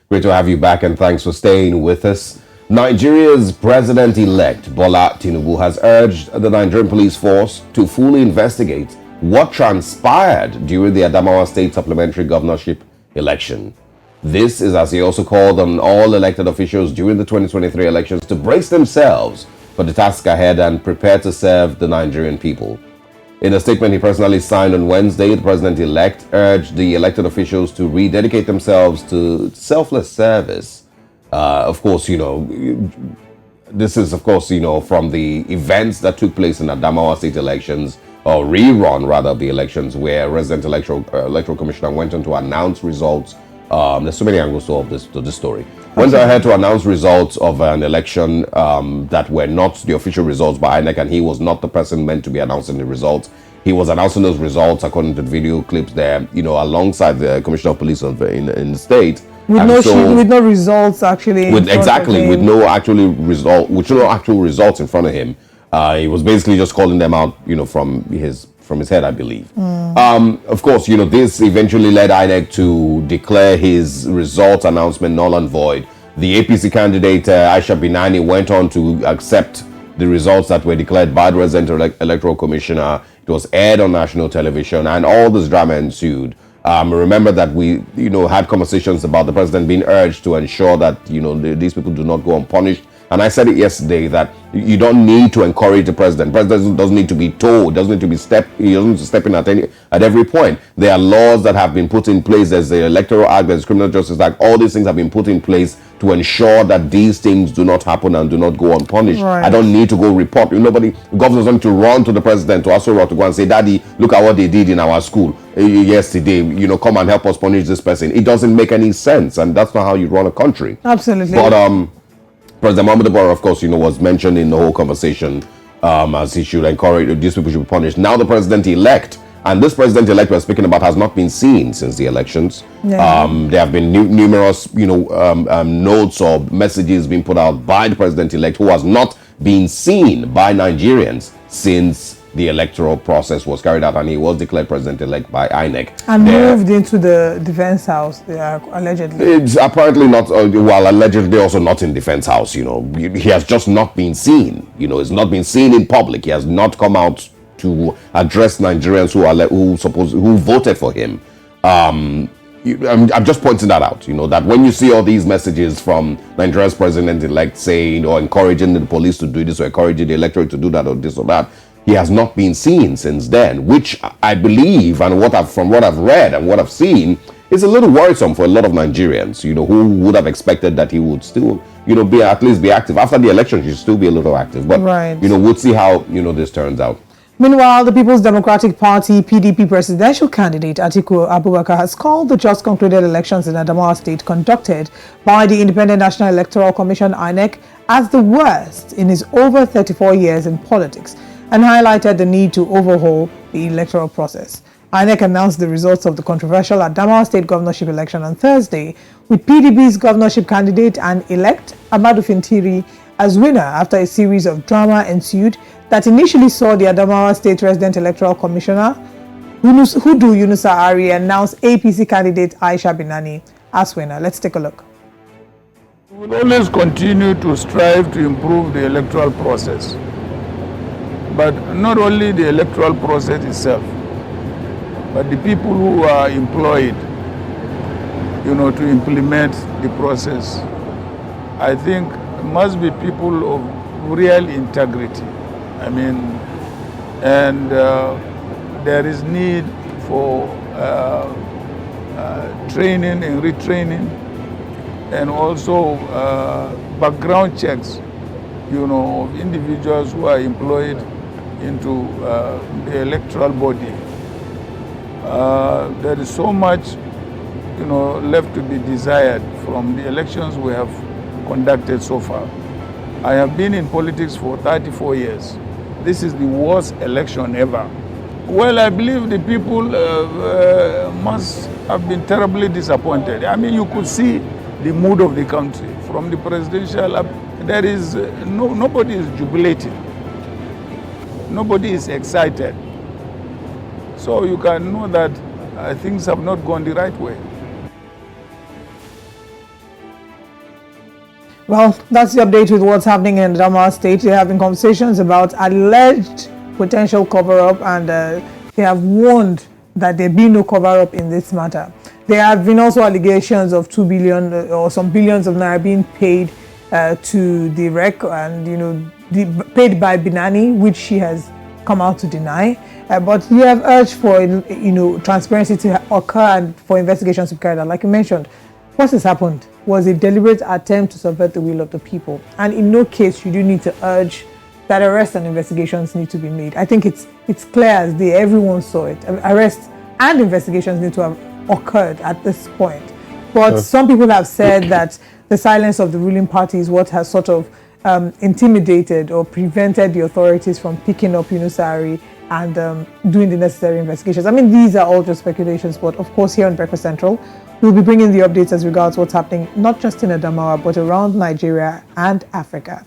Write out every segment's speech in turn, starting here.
Great to have you back, and thanks for staying with us. Nigeria's president-elect Bola Tinubu has urged the Nigerian police force to fully investigate what transpired during the Adamawa state supplementary governorship election. This is as he also called on all elected officials during the 2023 elections to brace themselves for the task ahead and prepare to serve the Nigerian people. In a statement he personally signed on Wednesday, the president-elect urged the elected officials to rededicate themselves to selfless service. Of course, this is, from the events that took place in Adamawa state elections, or rerun rather of the elections, where resident electoral commissioner went on to announce results. There's so many angles to this story. Went ahead to announce results of an election that were not the official results by INEC, and he was not the person meant to be announcing the results. He was announcing those results according to the video clips there, alongside the Commissioner of Police in the state. With no results actually. With no actual results in front of him. He was basically just calling them out, from his head, I believe. Of course, this eventually led INEC to declare his results announcement null and void. The APC candidate, Aisha Binani, went on to accept the results that were declared by the resident electoral commissioner. It was aired on national television, and all this drama ensued. Remember that we, had conversations about the president being urged to ensure that, these people do not go unpunished. And I said it yesterday that you don't need to encourage the president. The president doesn't need to be told, he doesn't need to step in at every point. There are laws that have been put in place. There's the Electoral Act, there's Criminal Justice Act. All these things have been put in place to ensure that these things do not happen and do not go unpunished. Right. I don't need to go report. Governors don't need to run to the president to also to go and say, Daddy, look at what they did in our school yesterday. Come and help us punish this person. It doesn't make any sense, and that's not how you run a country. Absolutely. But President Muhammadu Buhari, of course, was mentioned in the whole conversation as he should encourage these people should be punished. Now the president-elect, and this president-elect we're speaking about, has not been seen since the elections. Yeah. There have been numerous, notes or messages being put out by the president-elect, who has not been seen by Nigerians since the electoral process was carried out, and he was declared president-elect by INEC. And moved into the defense house, allegedly. It's apparently not, allegedly also not in defense house, He has just not been seen, He's not been seen in public. He has not come out to address Nigerians who voted for him. I'm just pointing that out, that when you see all these messages from Nigeria's president-elect saying or encouraging the police to do this or encouraging the electorate to do that or this or that, he has not been seen since then, which I believe, and from what I've read and what I've seen, is a little worrisome for a lot of Nigerians, who would have expected that he would still, at least be active. After the election, he should still be a little active. But, we'll see how, this turns out. Meanwhile, the People's Democratic Party PDP presidential candidate Atiku Abubakar has called the just concluded elections in Adamawa State conducted by the Independent National Electoral Commission INEC as the worst in his over 34 years in politics, and highlighted the need to overhaul the electoral process. INEC announced the results of the controversial Adamawa State governorship election on Thursday, with PDP's governorship candidate and elect Ahmadu Fintiri as winner after a series of drama ensued that initially saw the Adamawa State Resident Electoral Commissioner, Hudu Yunusa Ari, announce APC candidate Aisha Binani as winner. Let's take a look. We will always continue to strive to improve the electoral process. But not only the electoral process itself, but the people who are employed, to implement the process. I think must be people of real integrity. There is need for training and retraining, and also background checks, of individuals who are employed into the electoral body. There is so much, left to be desired from the elections we have conducted so far. I have been in politics for 34 years. This is the worst election ever. Well, I believe the people must have been terribly disappointed. You could see the mood of the country from the presidential. There is nobody is jubilating. Nobody is excited. So you can know that things have not gone the right way. Well, that's the update with what's happening in Adamawa State. There have been conversations about alleged potential cover-up, and they have warned that there be no cover-up in this matter. There have been also allegations of 2 billion or some billions of naira being paid to the REC, and paid by Binani, which she has come out to deny. But you have urged for transparency to occur and for investigations to be carried out. Like you mentioned, what has happened was a deliberate attempt to subvert the will of the people, and in no case you do need to urge that arrests and investigations need to be made. I think it's clear as day. Everyone saw it. Arrests and investigations need to have occurred at this point. But some people have said that the silence of the ruling party is what has sort of intimidated or prevented the authorities from picking up Yunusari and doing the necessary investigations. I mean, these are all just speculations, but of course here on Breakfast Central, we'll be bringing the updates as regards what's happening, not just in Adamawa, but around Nigeria and Africa.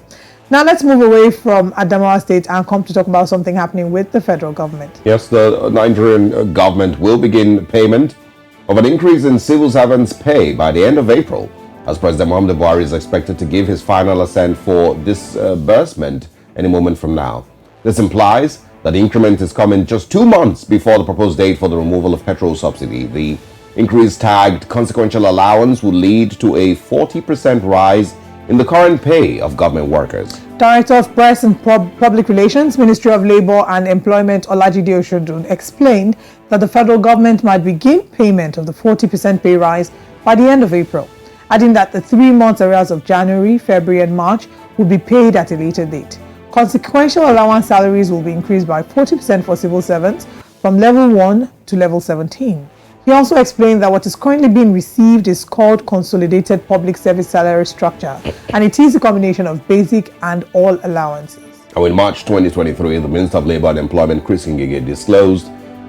Now let's move away from Adamawa State and come to talk about something happening with the federal government. Yes, the Nigerian government will begin payment of an increase in civil servants' pay by the end of April, as President Muhammadu Buhari is expected to give his final assent for disbursement any moment from now. This implies that the increment is coming just 2 months before the proposed date for the removal of petrol subsidy. The increase tagged consequential allowance will lead to a 40% rise in the current pay of government workers. Director of Press and Public Relations, Ministry of Labour and Employment, Olajide Oshodun, explained that the federal government might begin payment of the 40% pay rise by the end of April, adding that the 3 months arrears of January, February and March will be paid at a later date. Consequential allowance salaries will be increased by 40% for civil servants from level 1 to level 17. He also explained that what is currently being received is called Consolidated Public Service Salary Structure, and it is a combination of basic and all allowances. Now, in March 2023, the Minister of Labour and Employment, Chris Ngige, disclosed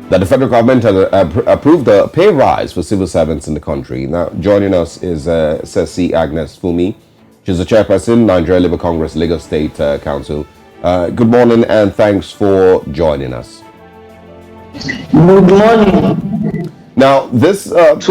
that the federal government had approved the pay rise for civil servants in the country. Now, joining us is Sessi Agnes Funmi. She's the Chairperson, Nigerian Labour Congress, Lagos State Council. Good morning and thanks for joining us. Good morning. Now, this news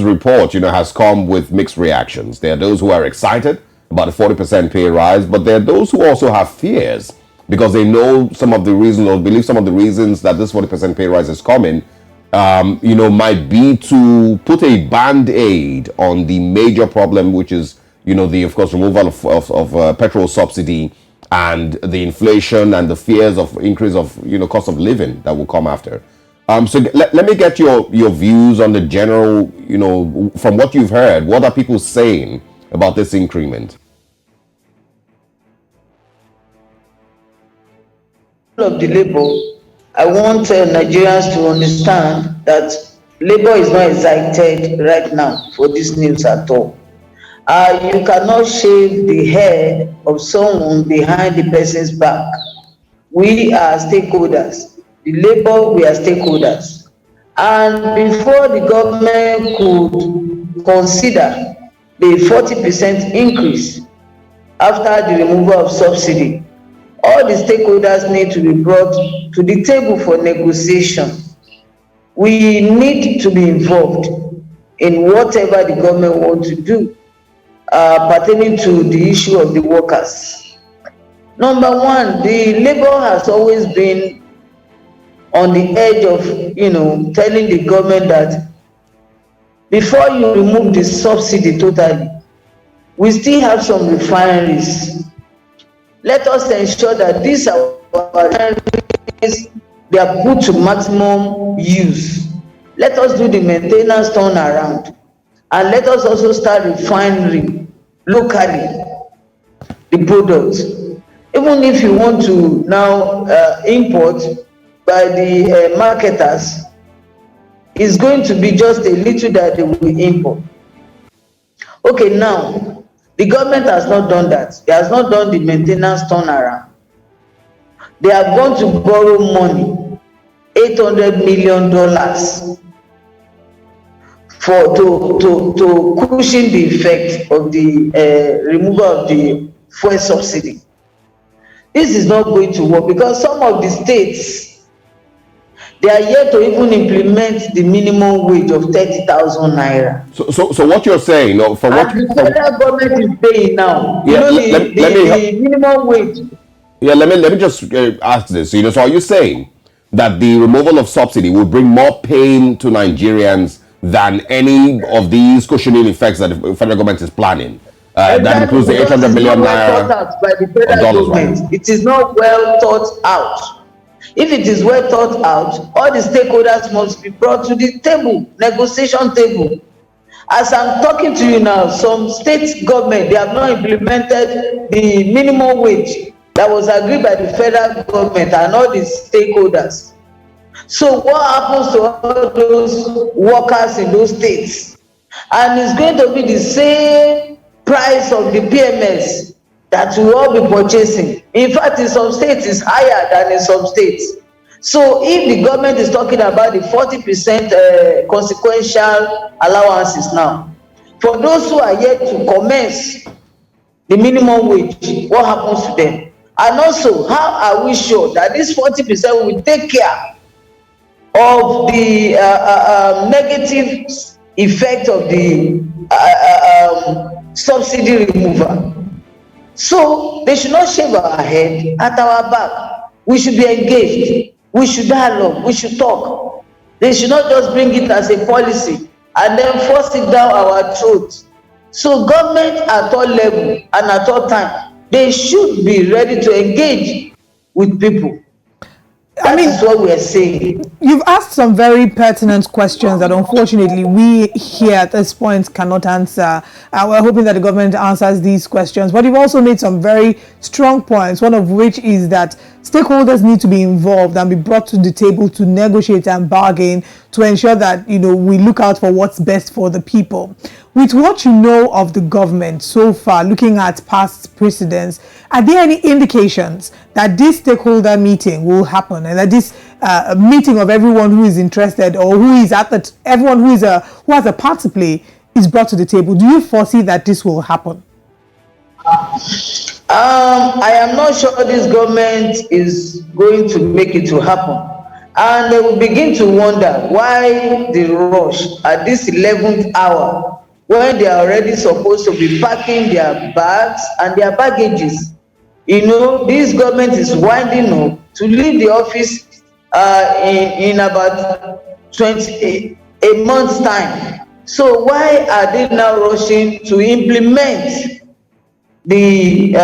report, has come with mixed reactions. There are those who are excited about the 40% pay rise, but there are those who also have fears because they know some of the reasons or believe some of the reasons that this 40% pay rise is coming, might be to put a band-aid on the major problem, which is, of course, removal of petrol subsidy and the inflation and the fears of increase of, cost of living that will come after. So let me get your views on the general, from what you've heard, what are people saying about this increment? Of the labor, I want Nigerians to understand that labor is not excited right now for this news at all. You cannot shave the hair of someone behind the person's back. We are stakeholders. The labor, we are stakeholders. And before the government could consider the 40% increase after the removal of subsidy, all the stakeholders need to be brought to the table for negotiation. We need to be involved in whatever the government wants to do pertaining to the issue of the workers. Number one, the labor has always been on the edge of, telling the government that before you remove the subsidy totally, we still have some refineries. Let us ensure that these refineries, they are put to maximum use. Let us do the maintenance turnaround, and let us also start refining locally the products. Even if you want to now import by the marketers, it's going to be just a little that they will import. Okay, now the government has not done that. It has not done the maintenance turnaround. They are going to borrow money, $800 million, to cushion the effect of the removal of the fuel subsidy. This is not going to work because some of the states, They are yet to even implement the minimum wage of 30,000 naira. So what you're saying, no, from what And the federal government is paying now. Yeah, The minimum wage. Yeah, let me just ask this. So are you saying that the removal of subsidy will bring more pain to Nigerians than any of these cushioning effects that the federal government is planning? That includes the 800 million naira Out by the federal government. Right? It is not well thought out. If it is well thought out, all the stakeholders must be brought to the table, negotiation table. As I'm talking to you now, some state government, they have not implemented the minimum wage that was agreed by the federal government and all the stakeholders. So what happens to all those workers in those states? And it's going to be the same price of the PMS that we all be purchasing. In fact, in some states, it's higher than in some states. So if the government is talking about the 40% consequential allowances now, for those who are yet to commence the minimum wage, what happens to them? And also, how are we sure that this 40% will take care of the negative effect of the subsidy removal? So they should not shave our head at our back. We should be engaged. We should dialogue. We should talk. They should not just bring it as a policy and then force it down our throats. So government at all level and at all time, they should be ready to engage with people. That's what we are saying. You've asked some very pertinent questions that unfortunately we here at this point cannot answer. We're hoping that the government answers these questions. But you've also made some very strong points, one of which is that stakeholders need to be involved and be brought to the table to negotiate and bargain to ensure that, we look out for what's best for the people. With what you know of the government so far, looking at past precedents, are there any indications that this stakeholder meeting will happen and that this meeting of everyone who is interested or who is everyone who has a part to play is brought to the table? Do you foresee that this will happen? I am not sure this government is going to make it to happen. And they will begin to wonder why the rush at this 11th hour when they are already supposed to be packing their bags and their baggages. This government is winding up to leave the office in about a month's time. So why are they now rushing to implement the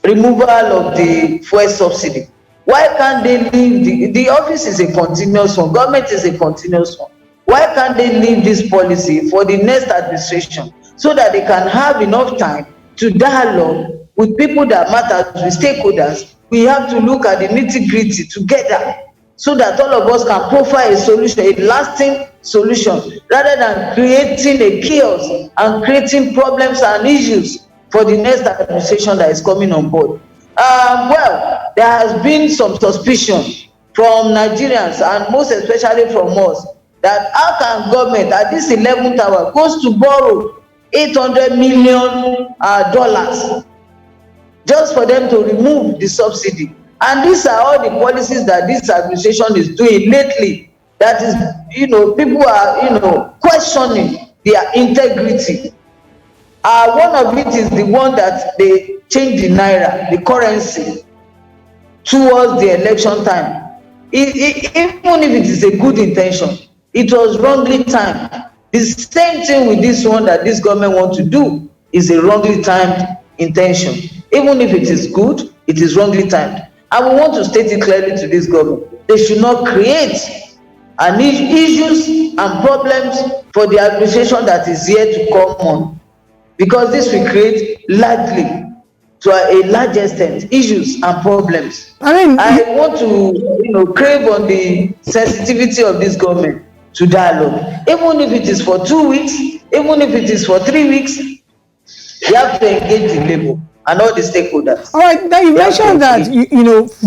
removal of the fuel subsidy? Why can't they leave the office is a continuous one, government is a continuous one. Why can't they leave this policy for the next administration so that they can have enough time to dialogue with people that matter, with stakeholders? We have to look at the nitty-gritty together so that all of us can profile a solution, a lasting solution, rather than creating a chaos and creating problems and issues for the next administration that is coming on board. Well, there has been some suspicion from Nigerians and most especially from us that how can government at this 11th hour goes to borrow $800 million just for them to remove the subsidy? And these are all the policies that this administration is doing lately. That is, people are, questioning their integrity. One of it is the one that they changed the naira, the currency, towards the election time. Even if it is a good intention, it was wrongly timed. The same thing with this one that this government wants to do is a wrongly timed intention. Even if it is good, it is wrongly timed. And we want to state it clearly to this government. They should not create issues and problems for the administration that is yet to come on, because this will create largely, to a large extent, issues and problems. I want to crave on the sensitivity of this government to dialogue. Even if it is for 2 weeks, even if it is for 3 weeks, you have to engage the labor and all the stakeholders. All right, now you mentioned that,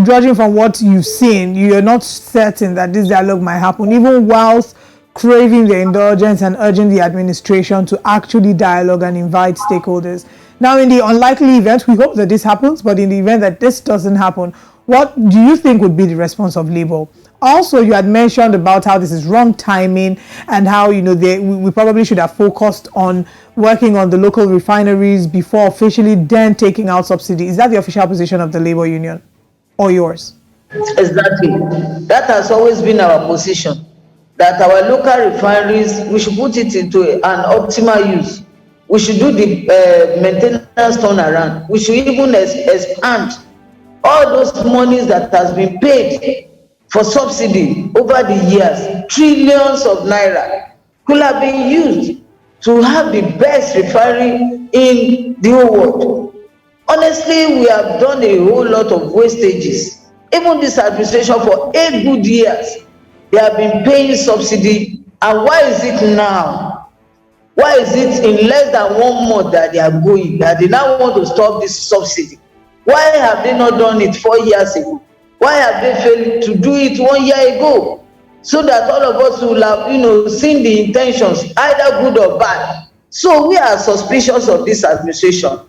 judging from what you've seen, you are not certain that this dialogue might happen, even whilst craving the indulgence and urging the administration to actually dialogue and invite stakeholders. Now, in the unlikely event, we hope that this happens, but in the event that this doesn't happen, what do you think would be the response of Labour? Also, you had mentioned about how this is wrong timing and how, we probably should have focused on working on the local refineries before officially then taking out subsidy. Is that the official position of the Labour Union or yours? Exactly. That has always been our position, that our local refineries, we should put it into an optimal use. We should do the maintenance turnaround. We should even expand all those monies that has been paid for subsidy over the years. Trillions of naira could have been used to have the best refinery in the whole world. Honestly, we have done a whole lot of wastages. Even this administration, for 8 good years, they have been paying subsidy. And why is it now? Why is it in less than 1 month that they are going, that they now want to stop this subsidy? Why have they not done it 4 years ago? Why have they failed to do it 1 year ago? So that all of us will have, seen the intentions, either good or bad. So we are suspicious of this administration,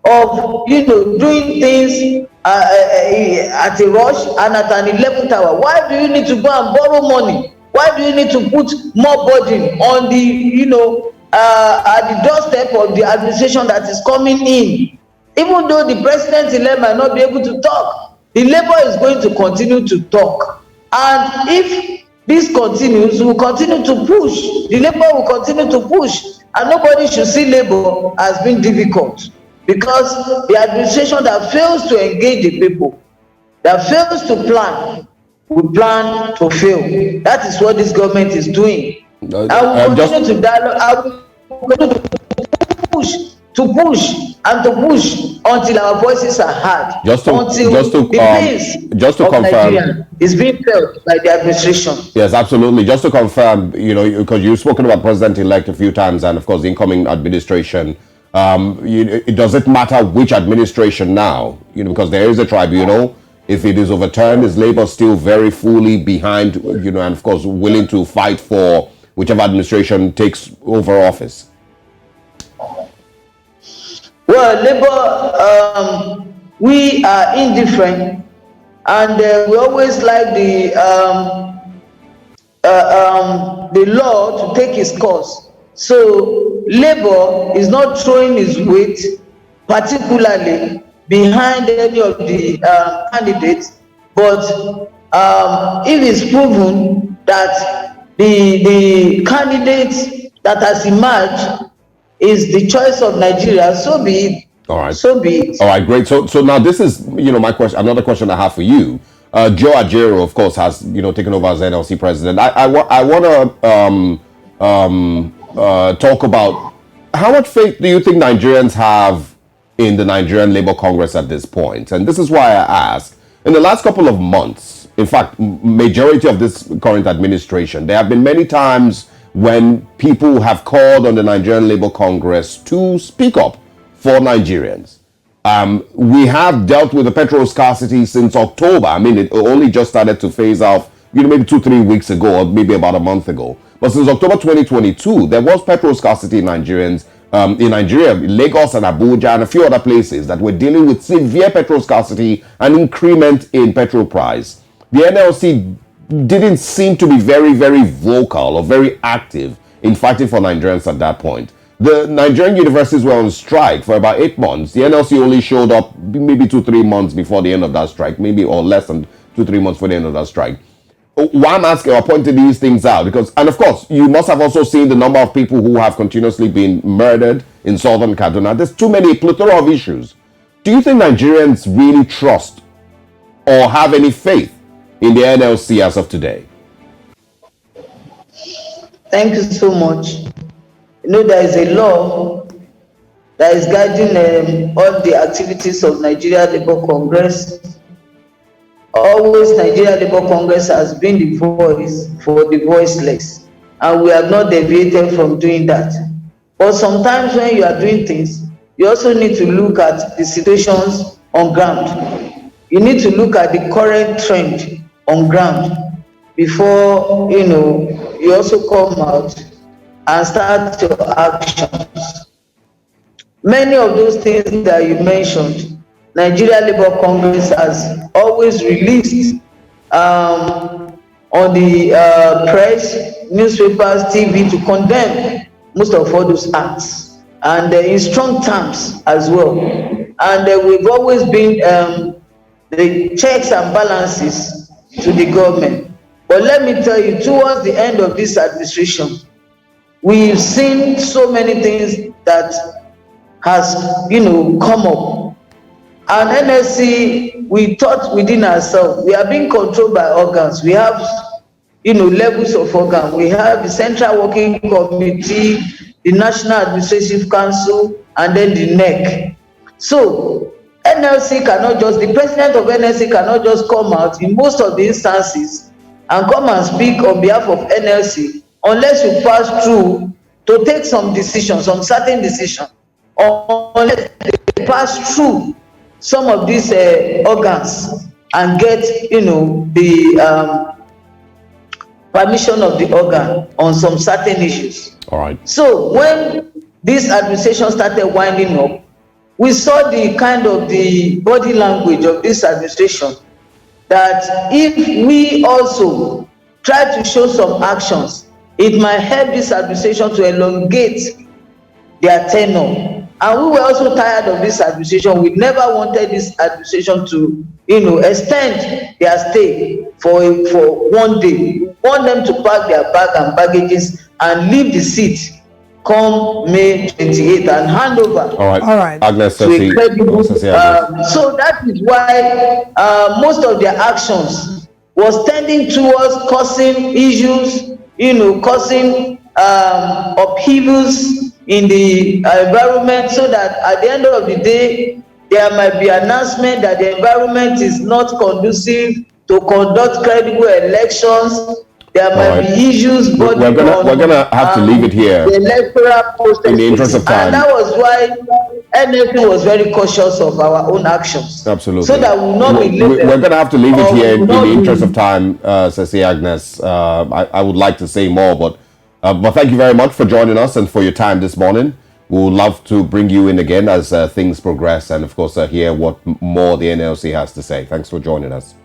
of doing things at a rush and at an 11th hour. Why do you need to go and borrow money? Why do you need to put more burden on the at the doorstep of the administration that is coming in? Even though the president-elect might not be able to talk, the Labour is going to continue to talk. And if this continues, we will continue to push. The Labour will continue to push. And nobody should see Labour as being difficult, because the administration that fails to engage the people, that fails to plan, will plan to fail. That is what this government is doing. I will continue to dialogue. I will continue to push until our voices are heard. Until the pains of confirm, Nigeria is being felt by the administration. Yes, absolutely. Just to confirm, because you've spoken about President-elect a few times, and of course the incoming administration. Does it matter which administration now? Because there is a tribunal. If it is overturned, is Labour still very fully behind, and of course willing to fight for whichever administration takes over office? Well, Labour, we are indifferent, and we always like the law to take its course. So Labour is not throwing its weight particularly behind any of the candidates, but if it's proven that the candidate that has emerged is the choice of Nigeria, so be it. All right. So be it. All right, great. So now this is, my question. Another question I have for you. Joe Ajero, of course, has taken over as NLC president. I want to talk about how much faith do you think Nigerians have in the Nigerian Labour Congress at this point? And this is why I ask. In the last couple of months, in fact, majority of this current administration, there have been many times when people have called on the Nigerian Labour Congress to speak up for Nigerians. We have dealt with the petrol scarcity since October. I mean, it only just started to phase out, maybe 2-3 weeks ago, or maybe about a month ago. But since October 2022, there was petrol scarcity in Nigeria, Lagos and Abuja and a few other places that were dealing with severe petrol scarcity and increment in petrol price. The NLC didn't seem to be very, very vocal or very active in fighting for Nigerians at that point. The Nigerian universities were on strike for about 8 months. The NLC only showed up maybe 2-3 months before the end of that strike, maybe, or less than 2-3 months for the end of that strike. Why I'm asking or pointing these things out, and of course, you must have also seen the number of people who have continuously been murdered in southern Kaduna. There's too many, plethora of issues. Do you think Nigerians really trust or have any faith in the NLC as of today? Thank you so much. There is a law that is guiding all the activities of Nigeria Labour Congress. Always Nigeria Labour Congress has been the voice for the voiceless, and we have not deviated from doing that. But sometimes when you are doing things, you also need to look at the situations on ground. You need to look at the current trend on ground before you also come out and start your actions. many of those things that you mentioned, Nigeria Labour Congress has always released on the press, newspapers, TV to condemn most of all those acts, and in strong terms as well. And we've always been the checks and balances to the government. But let me tell you, towards the end of this administration, we've seen so many things that has, come up. And NSC, we thought within ourselves, we are being controlled by organs. We have, levels of organ. We have the Central Working Committee, the National Administrative Council, and then the NEC. So NLC cannot just, the president of NLC cannot just come out in most of the instances and come and speak on behalf of NLC unless you pass through to take some decisions, some certain decisions, or unless they pass through some of these organs and get, the permission of the organ on some certain issues. All right. So when this administration started winding up, we saw the kind of the body language of this administration, that if we also try to show some actions, it might help this administration to elongate their tenure. And we were also tired of this administration. We never wanted this administration to, extend their stay for 1 day. We want them to pack their bag and baggages and leave the seat come May 28th and hand over. All right. Agnes, Sessi, so that is why most of their actions was tending towards causing issues, causing upheavals in the environment, so that at the end of the day, there might be announcement that the environment is not conducive to conduct credible elections. There might be issues. We're gonna have to leave it here. The electoral process, in the interest of time, and that was why NFP was very cautious of our own actions. Absolutely. So that will not be. We're going to have to leave it here in the interest of time, Sessi, Agnes. I would like to say more, but thank you very much for joining us and for your time this morning. We would love to bring you in again as things progress, and of course hear what more the NLC has to say. Thanks for joining us.